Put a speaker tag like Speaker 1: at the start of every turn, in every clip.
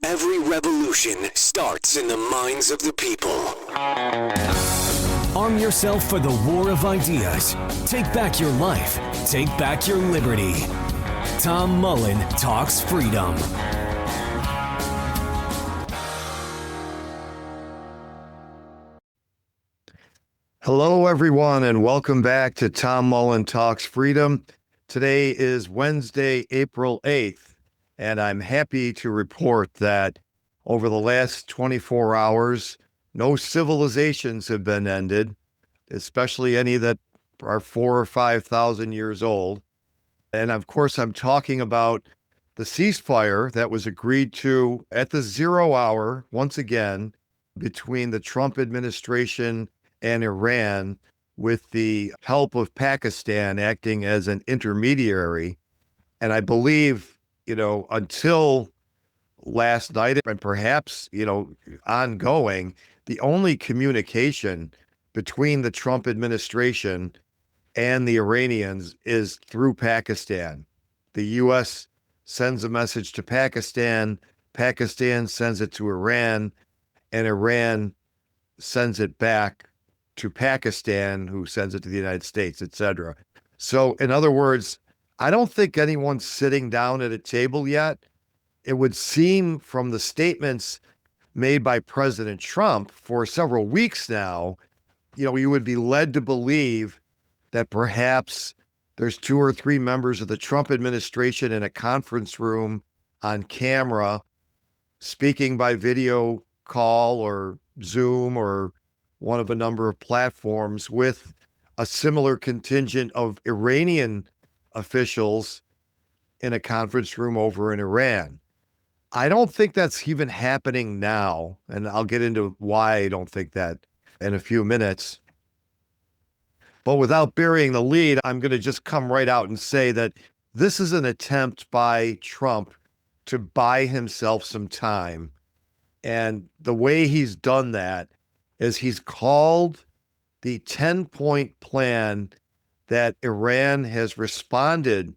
Speaker 1: Every revolution starts in the minds of the people. Arm yourself for the war of ideas. Take back your life. Take back your liberty. Tom Mullen Talks Freedom.
Speaker 2: Hello, everyone, and welcome back to Tom Mullen Talks Freedom. Today is Wednesday, April 8th, and I'm happy to report that over the last 24 hours, no civilizations have been ended, especially any that are 4,000 or 5,000 years old. And of course, I'm talking about the ceasefire that was agreed to at the 0 hour, once again, between the Trump administration and Iran, with the help of Pakistan acting as an intermediary. And I believe, until last night and perhaps, ongoing, the only communication between the Trump administration and the Iranians is through Pakistan. The U.S. sends a message to Pakistan, Pakistan sends it to Iran, and Iran sends it back to Pakistan, who sends it to the United States, etc. So, in other words, I don't think anyone's sitting down at a table yet. It would seem from the statements made by President Trump for several weeks now, you would be led to believe that perhaps there's 2 or 3 members of the Trump administration in a conference room on camera, speaking by video call or Zoom or one of a number of platforms with a similar contingent of Iranian officials in a conference room over in Iran. I don't think that's even happening now, and I'll get into why I don't think that in a few minutes. But without burying the lead, I'm going to just come right out and say that this is an attempt by Trump to buy himself some time. And the way he's done that is he's called the 10-point plan that Iran has responded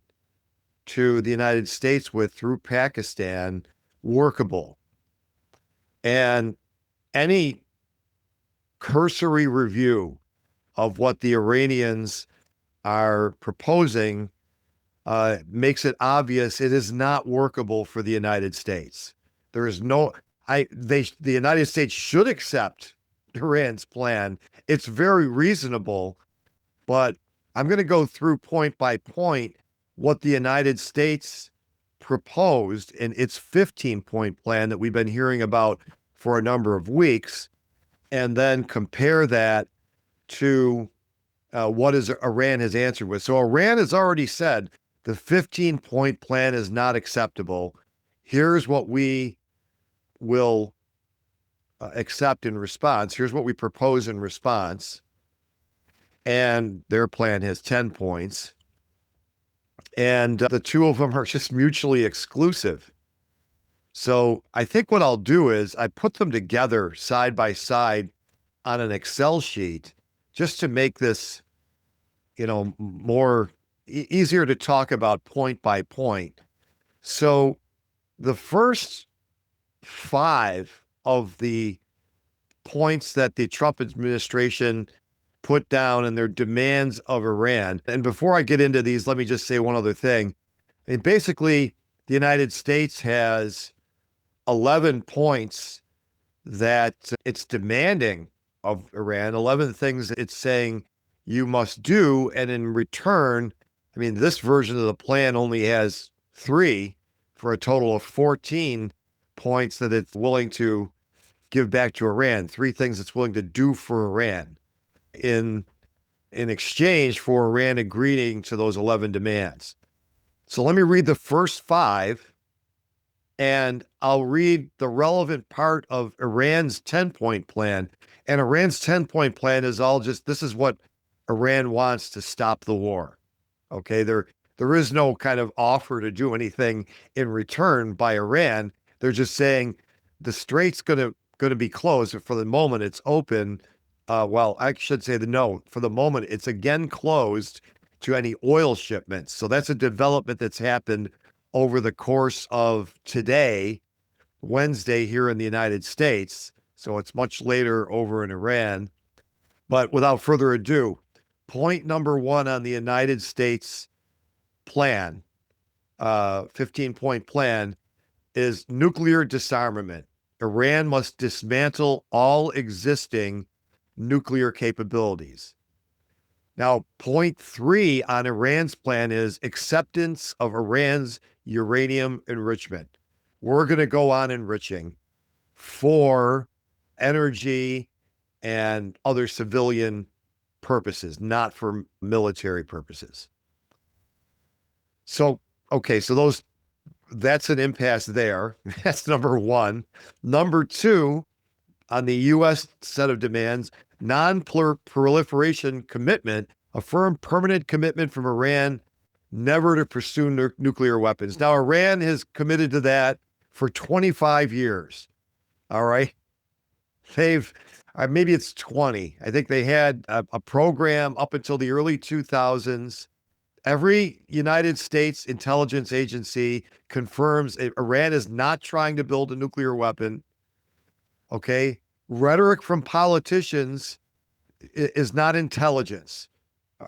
Speaker 2: to the United States with through Pakistan workable. And any cursory review of what the Iranians are proposing makes it obvious it is not workable for the United States. There is the United States should accept Iran's plan. It's very reasonable, but I'm going to go through point by point what the United States proposed in its 15-point plan that we've been hearing about for a number of weeks, and then compare that to what Iran has answered with. So Iran has already said the 15-point plan is not acceptable. Here's what we will accept in response. Here's what we propose in response. And their plan has 10 points. And the two of them are just mutually exclusive. So I think what I'll do is I put them together side by side on an Excel sheet just to make this, more easier to talk about point by point. So the first 5 of the points that the Trump administration put down and their demands of Iran. And before I get into these, let me just say one other thing. Basically, the United States has 11 points that it's demanding of Iran, 11 things it's saying you must do. And in return, this version of the plan only has 3 for a total of 14 points that it's willing to give back to Iran, 3 things it's willing to do for Iran in exchange for Iran agreeing to those 11 demands. So let me read the first 5, and I'll read the relevant part of Iran's 10-point plan. And Iran's 10-point plan is this is what Iran wants to stop the war. Okay, there is no kind of offer to do anything in return by Iran. They're just saying the strait's going to be closed. For the moment, it's open. I should say for the moment, it's again closed to any oil shipments. So that's a development that's happened over the course of today Wednesday here in the United States. So it's much later over in Iran. But without further ado, point number one on the United States plan, 15-point plan, is nuclear disarmament. Iran must dismantle all existing nuclear capabilities. Now, point three on Iran's plan is acceptance of Iran's uranium enrichment. We're going to go on enriching for energy and other civilian purposes, not for military purposes. So, okay, so that's an impasse there. That's number one. Number two, on the U.S. set of demands, non-proliferation commitment, a firm permanent commitment from Iran never to pursue nuclear weapons. Now, Iran has committed to that for 25 years. All right. Maybe it's 20. I think they had a program up until the early 2000s. Every United States intelligence agency confirms Iran is not trying to build a nuclear weapon. Okay. Rhetoric from politicians is not intelligence.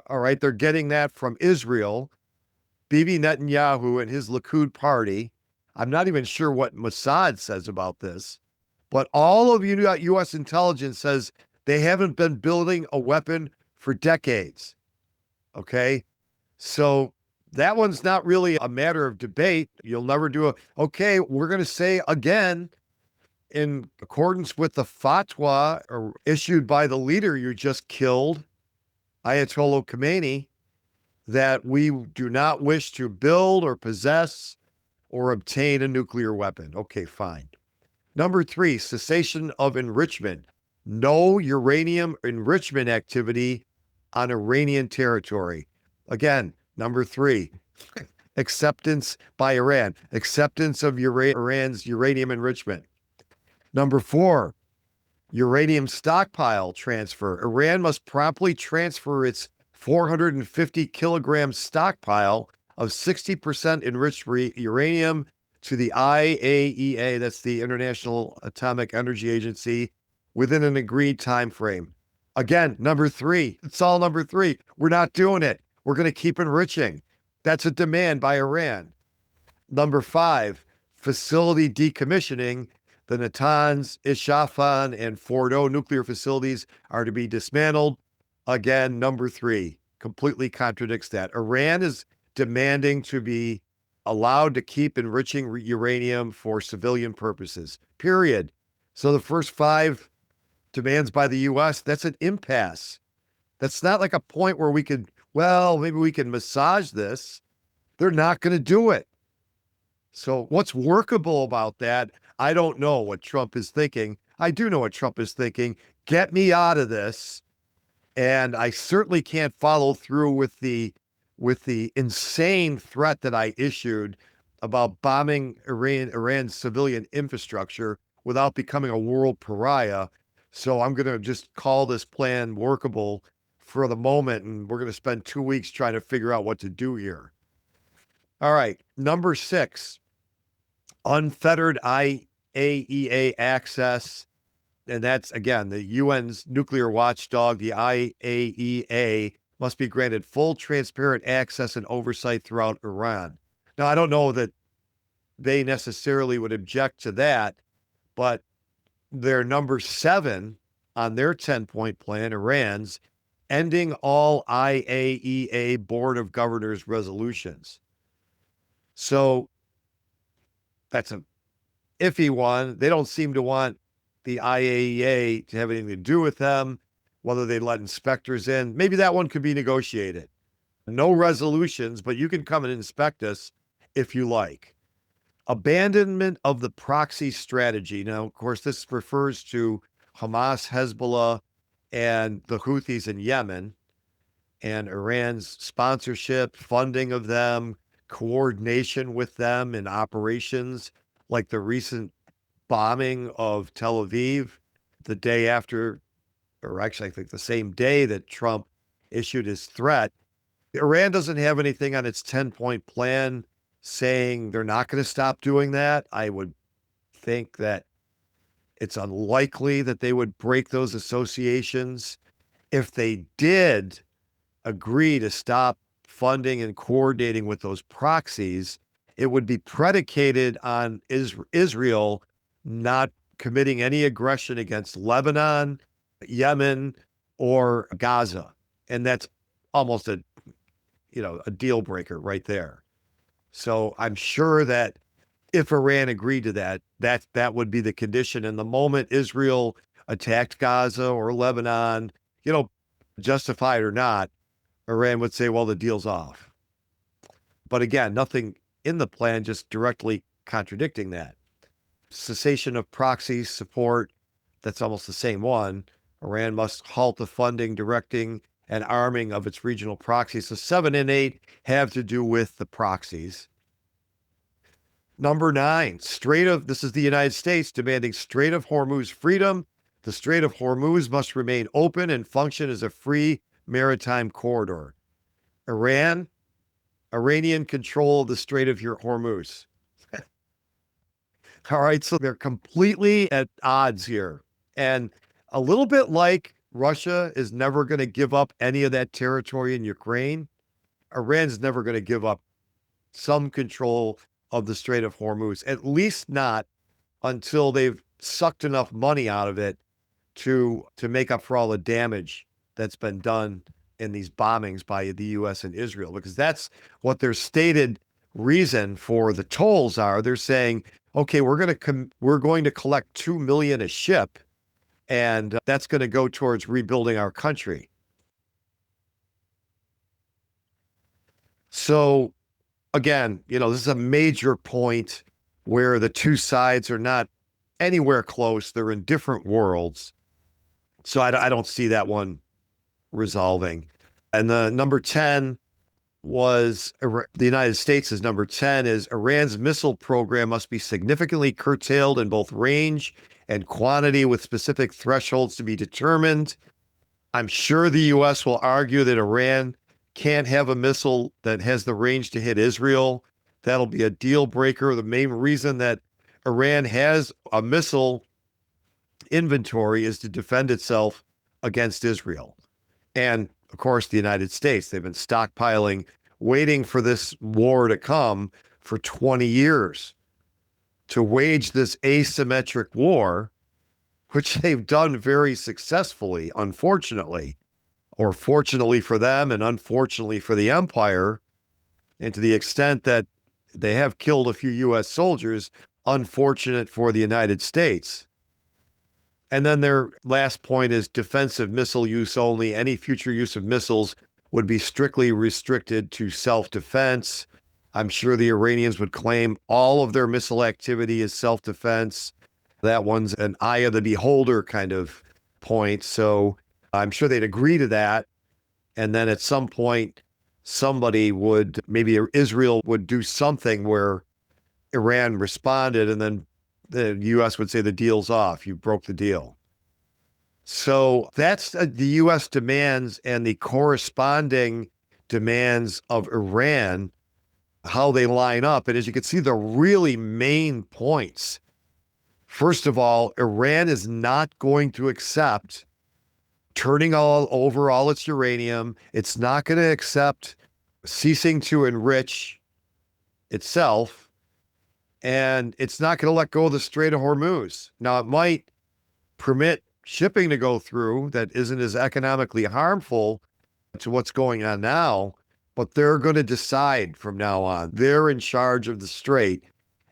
Speaker 2: All right. They're getting that from Israel, Bibi Netanyahu and his Likud party. I'm not even sure what Mossad says about this, but all of U.S. intelligence says they haven't been building a weapon for decades. Okay. So that one's not really a matter of debate. You'll never do okay, we're going to say again, in accordance with the fatwa issued by the leader you just killed, Ayatollah Khomeini, that we do not wish to build or possess or obtain a nuclear weapon. Okay, fine. Number three, cessation of enrichment. No uranium enrichment activity on Iranian territory. Again, number three, acceptance by Iran, acceptance of Iran's uranium enrichment. Number four, uranium stockpile transfer. Iran must promptly transfer its 450 kilogram stockpile of 60% enriched uranium to the IAEA, that's the International Atomic Energy Agency, within an agreed time frame. Again, number three, it's all number three. We're not doing it. We're going to keep enriching. That's a demand by Iran. Number five, facility decommissioning. The Natanz, Isfahan, and Fordo nuclear facilities are to be dismantled. Again, number three, completely contradicts that. Iran is demanding to be allowed to keep enriching uranium for civilian purposes, period. So the first five demands by the U.S., that's an impasse. That's not like a point where we could, well, maybe we can massage this. They're not going to do it. So what's workable about that? I don't know what Trump is thinking. I do know what Trump is thinking. Get me out of this. And I certainly can't follow through with the insane threat that I issued about bombing Iran's civilian infrastructure without becoming a world pariah. So I'm going to just call this plan workable for the moment, and we're going to spend 2 weeks trying to figure out what to do here. All right, number six, unfettered IAEA access. And that's, again, the UN's nuclear watchdog, the IAEA, must be granted full, transparent access and oversight throughout Iran. Now, I don't know that they necessarily would object to that, but their number seven on their 10-point plan, Iran's, ending all IAEA Board of Governors resolutions. So that's an iffy one. They don't seem to want the IAEA to have anything to do with them, whether they let inspectors in. Maybe that one could be negotiated. No resolutions, but you can come and inspect us if you like. Abandonment of the proxy strategy. Now, of course, this refers to Hamas, Hezbollah, and the Houthis in Yemen, and Iran's sponsorship, funding of them, coordination with them in operations like the recent bombing of Tel Aviv the day after, or actually, I think the same day that Trump issued his threat. Iran doesn't have anything on its 10-point plan saying they're not going to stop doing that. I would think that it's unlikely that they would break those associations. If they did agree to stop funding and coordinating with those proxies, it would be predicated on Israel not committing any aggression against Lebanon, Yemen, or Gaza. And that's almost a deal breaker right there. So I'm sure that if Iran agreed to that, that would be the condition. And the moment Israel attacked Gaza or Lebanon, justified or not, Iran would say, well, the deal's off. But again, nothing in the plan just directly contradicting that. Cessation of proxy support, that's almost the same one. Iran must halt the funding, directing, and arming of its regional proxies. So 7 and 8 have to do with the proxies. Number 9, this is the United States demanding Strait of Hormuz freedom. The Strait of Hormuz must remain open and function as a free maritime corridor. Iranian control of the Strait of Hormuz. All right, so they're completely at odds here. And a little bit like Russia is never going to give up any of that territory in Ukraine, Iran's never going to give up some control of the Strait of Hormuz, at least not until they've sucked enough money out of it to make up for all the damage that's been done in these bombings by the U.S. and Israel, because that's what their stated reason for the tolls are. They're saying, okay, we're going to collect $2 million a ship, and that's going to go towards rebuilding our country. So again, this is a major point where the two sides are not anywhere close. They're in different worlds. So I don't see that one resolving. And the number 10 was the United States is number 10 is Iran's missile program must be significantly curtailed in both range and quantity with specific thresholds to be determined. I'm sure the U.S. will argue that Iran can't have a missile that has the range to hit Israel. That'll be a deal breaker. The main reason that Iran has a missile inventory is to defend itself against Israel. And of course, the United States, they've been stockpiling, waiting for this war to come for 20 years to wage this asymmetric war, which they've done very successfully, unfortunately, or fortunately for them and unfortunately for the empire, and to the extent that they have killed a few U.S. soldiers, unfortunate for the United States. And then their last point is defensive missile use only. Any future use of missiles would be strictly restricted to self-defense. I'm sure the Iranians would claim all of their missile activity is self-defense. That one's an eye of the beholder kind of point. So I'm sure they'd agree to that. And then at some point, maybe Israel would do something where Iran responded, and then the U.S. would say the deal's off. You broke the deal. So that's the U.S. demands and the corresponding demands of Iran, how they line up. And as you can see, the really main points. First of all, Iran is not going to accept turning over all its uranium. It's not going to accept ceasing to enrich itself. And it's not going to let go of the Strait of Hormuz. Now, it might permit shipping to go through that isn't as economically harmful to what's going on now, but they're going to decide from now on. They're in charge of the strait.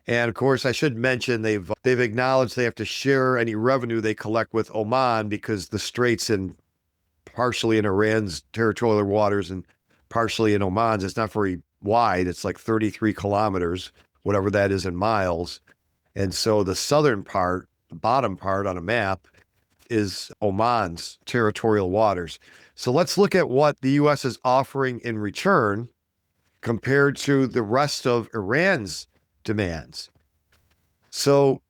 Speaker 2: And of course, I should mention they've acknowledged they have to share any revenue they collect with Oman, because the strait's partially in Iran's territorial waters and partially in Oman's. It's not very wide. It's like 33 kilometers. Whatever that is in miles. And so the southern part, the bottom part on a map, is Oman's territorial waters. So let's look at what the U.S. is offering in return compared to the rest of Iran's demands. So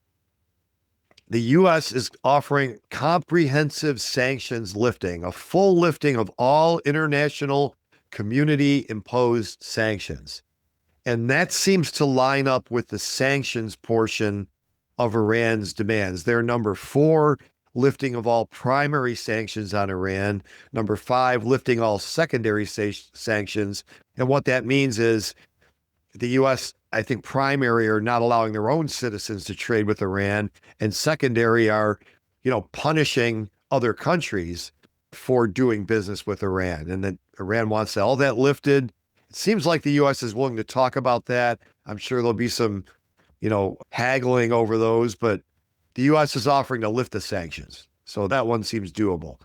Speaker 2: the U.S. is offering comprehensive sanctions lifting, a full lifting of all international community-imposed sanctions. And that seems to line up with the sanctions portion of Iran's demands. They're number 4, lifting of all primary sanctions on Iran. Number 5, lifting all secondary sanctions. And what that means is the U.S., I think primary are not allowing their own citizens to trade with Iran, and secondary are, punishing other countries for doing business with Iran. And then Iran wants all that lifted. It seems like the U.S. is willing to talk about that. I'm sure there'll be some, haggling over those, but the U.S. is offering to lift the sanctions. So that one seems doable.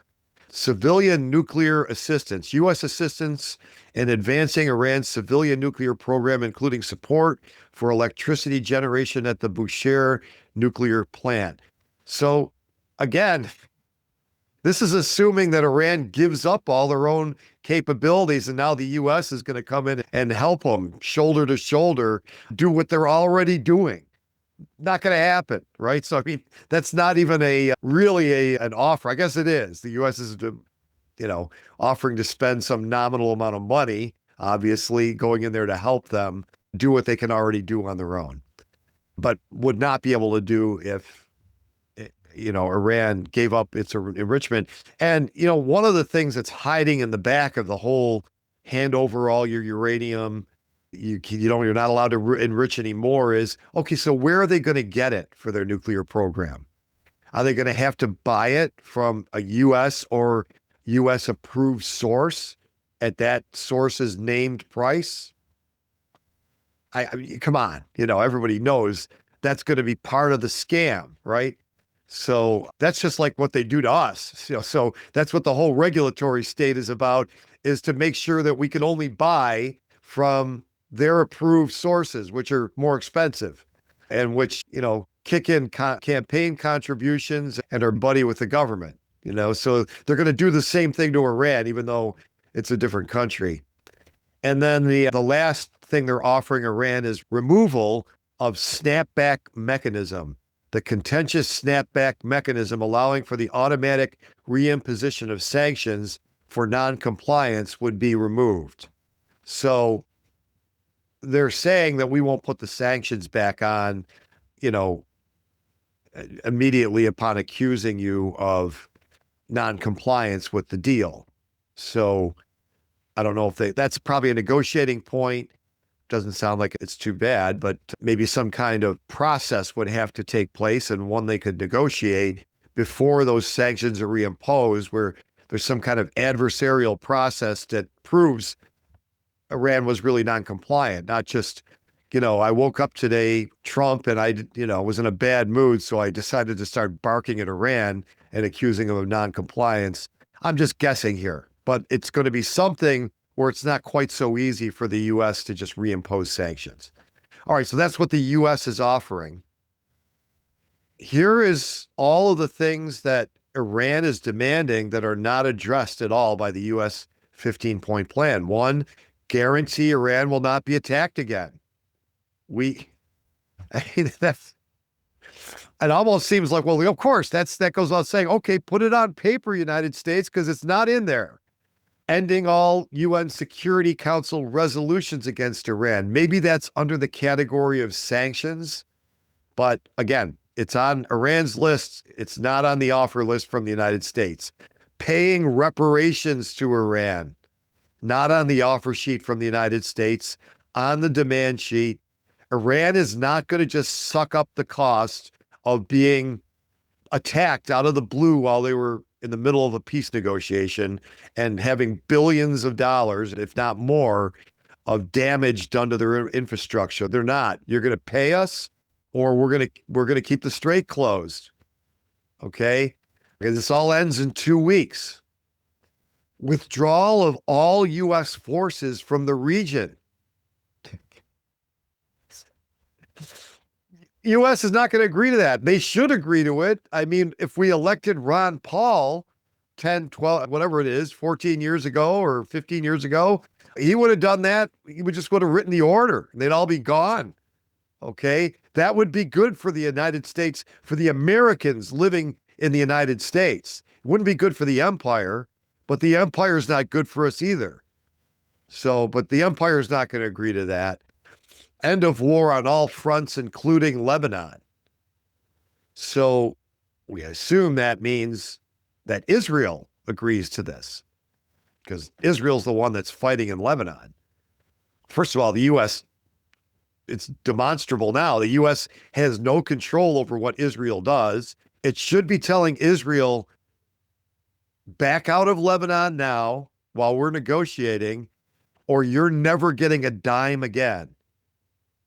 Speaker 2: Civilian nuclear assistance, U.S. assistance in advancing Iran's civilian nuclear program, including support for electricity generation at the Bushehr nuclear plant. So again, this is assuming that Iran gives up all their own capabilities, and now the U.S. is going to come in and help them shoulder to shoulder do what they're already doing. Not going to happen, right? So, I mean, that's not even an offer. I guess it is. The U.S. is, offering to spend some nominal amount of money, obviously going in there to help them do what they can already do on their own, but would not be able to do if, Iran gave up its enrichment. And, one of the things that's hiding in the back of the whole hand over all your uranium, you're not allowed to enrich anymore is, okay, so where are they going to get it for their nuclear program? Are they going to have to buy it from a U.S. or U.S. approved source at that source's named price? I mean, come on, everybody knows that's going to be part of the scam, right? So that's just like what they do to us. So that's what the whole regulatory state is about, is to make sure that we can only buy from their approved sources, which are more expensive and which, kick in campaign contributions and are buddy with the government, so they're going to do the same thing to Iran, even though it's a different country. And then the last thing they're offering Iran is removal of snapback mechanism, the contentious snapback mechanism allowing for the automatic reimposition of sanctions for non-compliance would be removed. So they're saying that we won't put the sanctions back on, immediately upon accusing you of non-compliance with the deal. So I don't know if that's probably a negotiating point. Doesn't sound like it's too bad, but maybe some kind of process would have to take place, and one they could negotiate before those sanctions are reimposed, where there's some kind of adversarial process that proves Iran was really non-compliant, not just, I woke up today, Trump, and I, was in a bad mood, so I decided to start barking at Iran and accusing them of non-compliance. I'm just guessing here, but it's going to be something where it's not quite so easy for the U.S. to just reimpose sanctions. All right, so that's what the U.S. is offering. Here is all of the things that Iran is demanding that are not addressed at all by the U.S. 15-point plan. 1, guarantee Iran will not be attacked again. It almost seems like, well, of course, that goes without saying, okay, put it on paper, United States, because it's not in there. Ending all UN Security Council resolutions against Iran. Maybe that's under the category of sanctions, but again, it's on Iran's list. It's not on the offer list from the United States. Paying reparations to Iran, not on the offer sheet from the United States, on the demand sheet. Iran is not going to just suck up the cost of being attacked out of the blue while they were in the middle of a peace negotiation and having billions of dollars, if not more, of damage done to their infrastructure. They're not. You're going to pay us, or we're going to keep the strait closed. Okay? Because this all ends in 2 weeks. Withdrawal of all U.S. forces from the region. U.S. is not going to agree to that. They should agree to it. I mean, if we elected Ron Paul 10, 12, whatever it is, 14 years ago or 15 years ago, he would have done that. He would have written the order. They'd all be gone. Okay? That would be good for the United States, for the Americans living in the United States. It wouldn't be good for the empire, but the empire is not good for us either. So, but the empire is not going to agree to that. End of war on all fronts, including Lebanon. So we assume that means that Israel agrees to this because Israel's the one that's fighting in Lebanon. First of all, the U.S., it's demonstrable now. The U.S. has no control over what Israel does. It should be telling Israel, back out of Lebanon now while we're negotiating, or you're never getting a dime again.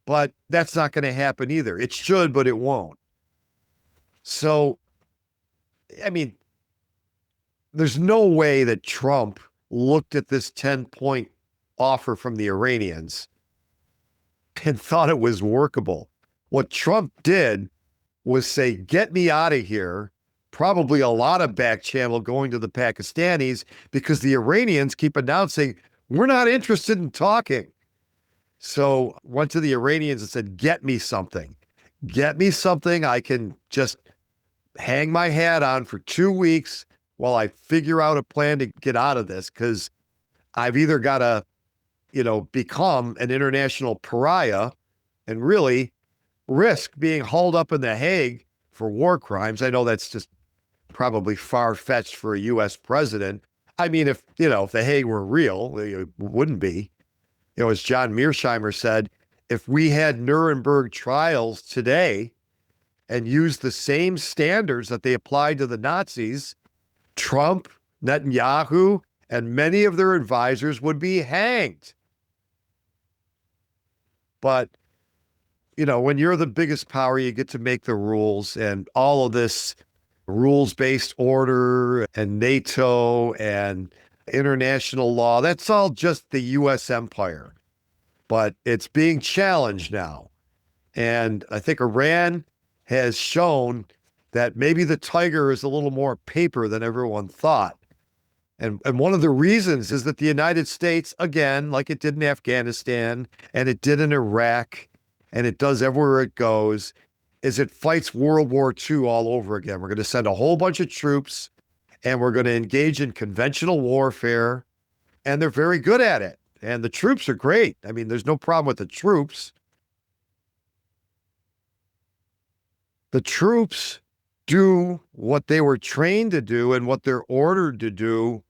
Speaker 2: But that's not going to happen either. It should, but it won't. So, I mean, there's no way that Trump looked at this 10-point offer from the Iranians and thought it was workable. What Trump did was say, get me out of here. Probably a lot of back channel going to the Pakistanis because the Iranians keep announcing, we're not interested in talking. So went to the Iranians and said, get me something. Get me something I can just hang my hat on for 2 weeks while I figure out a plan to get out of this, because I've either got to, become an international pariah and really risk being hauled up in The Hague for war crimes. I know that's just probably far-fetched for a U.S. president. I mean, if The Hague were real, it wouldn't be. As John Mearsheimer said, if we had Nuremberg trials today and used the same standards that they applied to the Nazis, Trump, Netanyahu, and many of their advisors would be hanged. But, when you're the biggest power, you get to make the rules, and all of this rules-based order and NATO and international law, that's all just the U.S. empire. But it's being challenged now. And I think Iran has shown that maybe the tiger is a little more paper than everyone thought. And one of the reasons is that the United States, again, like it did in Afghanistan and it did in Iraq and it does everywhere it goes, is it fights World War II all over again. We're going to send a whole bunch of troops and we're going to engage in conventional warfare, and they're very good at it. And the troops are great. I mean, there's no problem with the troops. The troops do what they were trained to do and what they're ordered to do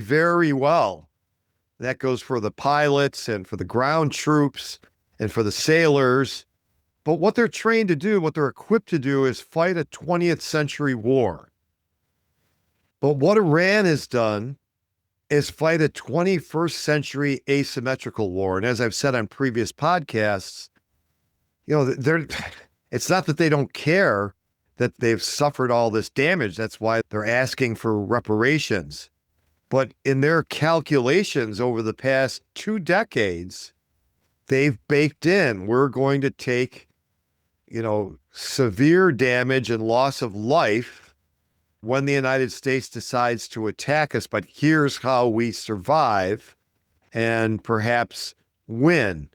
Speaker 2: very well. That goes for the pilots and for the ground troops and for the sailors. But what they're trained to do, what they're equipped to do, is fight a 20th century war. But what Iran has done is fight a 21st century asymmetrical war. And as I've said on previous podcasts, it's not that they don't care that they've suffered all this damage. That's why they're asking for reparations. But in their calculations over the past 2 decades, they've baked in, we're going to take, severe damage and loss of life when the United States decides to attack us. But here's how we survive and perhaps win.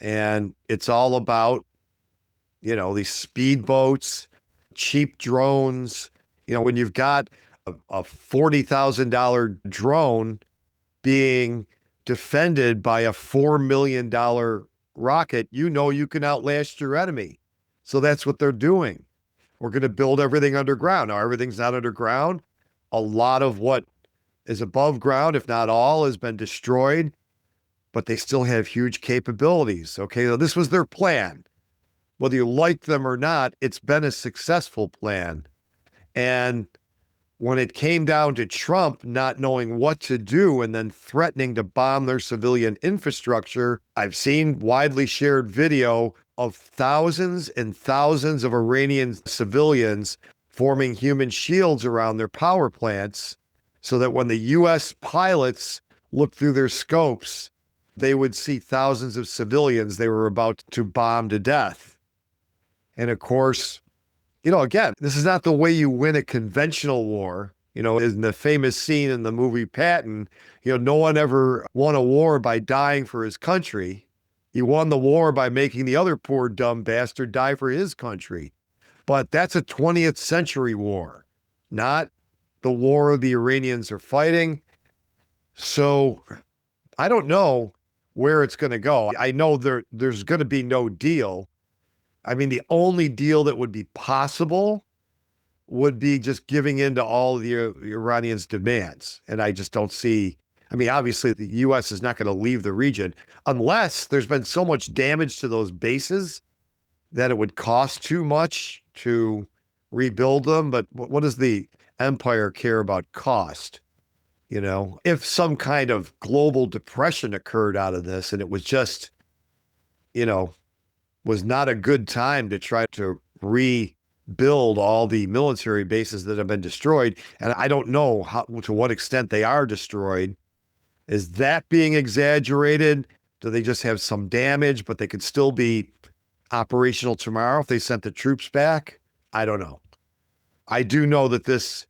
Speaker 2: And it's all about, these speedboats, cheap drones. When you've got a $40,000 drone being defended by a $4 million rocket, you can outlast your enemy. So that's what they're doing. We're going to build everything underground. Now, everything's not underground. A lot of what is above ground, if not all, has been destroyed, but they still have huge capabilities. Okay, so this was their plan. Whether you like them or not, it's been a successful plan. And when it came down to Trump not knowing what to do and then threatening to bomb their civilian infrastructure, I've seen widely shared video of thousands and thousands of Iranian civilians forming human shields around their power plants so that when the U.S. pilots looked through their scopes, they would see thousands of civilians they were about to bomb to death. And of course, again, this is not the way you win a conventional war. In the famous scene in the movie Patton, no one ever won a war by dying for his country. He won the war by making the other poor dumb bastard die for his country. But that's a 20th century war, not the war the Iranians are fighting. So I don't know where it's going to go. I know there's going to be no deal. I mean, the only deal that would be possible would be just giving in to all the Iranians' demands. And I just don't see, I mean, obviously the U.S. is not going to leave the region unless there's been so much damage to those bases that it would cost too much to rebuild them. But what does the empire care about cost? You know, if some kind of global depression occurred out of this and it was just, you know, was not a good time to try to rebuild all the military bases that have been destroyed. And I don't know how, to what extent they are destroyed. Is that being exaggerated? Do they just have some damage, but they could still be operational tomorrow if they sent the troops back? I don't know. I do know that there's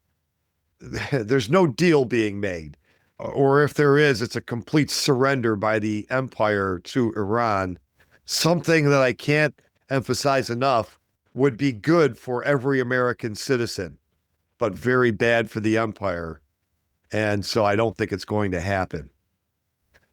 Speaker 2: no deal being made. Or if there is, it's a complete surrender by the empire to Iran. Something that I can't emphasize enough would be good for every American citizen, but very bad for the empire. And so I don't think it's going to happen.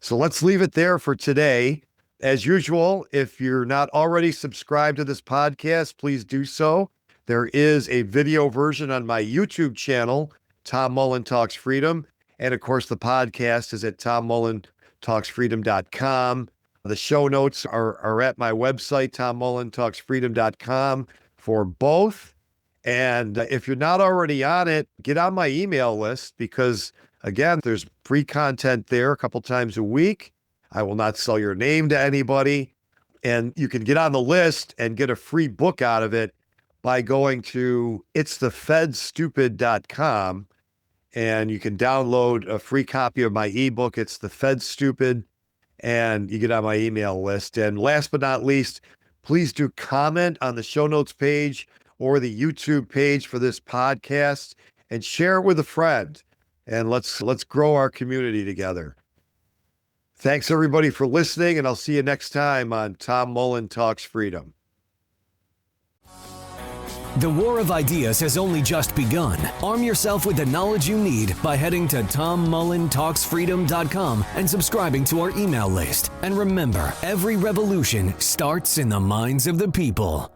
Speaker 2: So let's leave it there for today. As usual, if you're not already subscribed to this podcast, please do so. There is a video version on my YouTube channel, Tom Mullen Talks Freedom. And of course, the podcast is at tommullentalksfreedom.com. The show notes are at my website, tommullentalksfreedom.com, for both. And if you're not already on it, get on my email list because, again, there's free content there a couple times a week. I will not sell your name to anybody. And you can get on the list and get a free book out of it by going to itsthefedstupid.com. And you can download a free copy of my ebook, It's the Fed Stupid, and you get on my email list. And last but not least, please do comment on the show notes page or the YouTube page for this podcast and share it with a friend. And let's grow our community together. Thanks everybody for listening, and I'll see you next time on Tom Mullen Talks Freedom.
Speaker 1: The war of ideas has only just begun. Arm yourself with the knowledge you need by heading to tommullentalksfreedom.com and subscribing to our email list. And remember, every revolution starts in the minds of the people.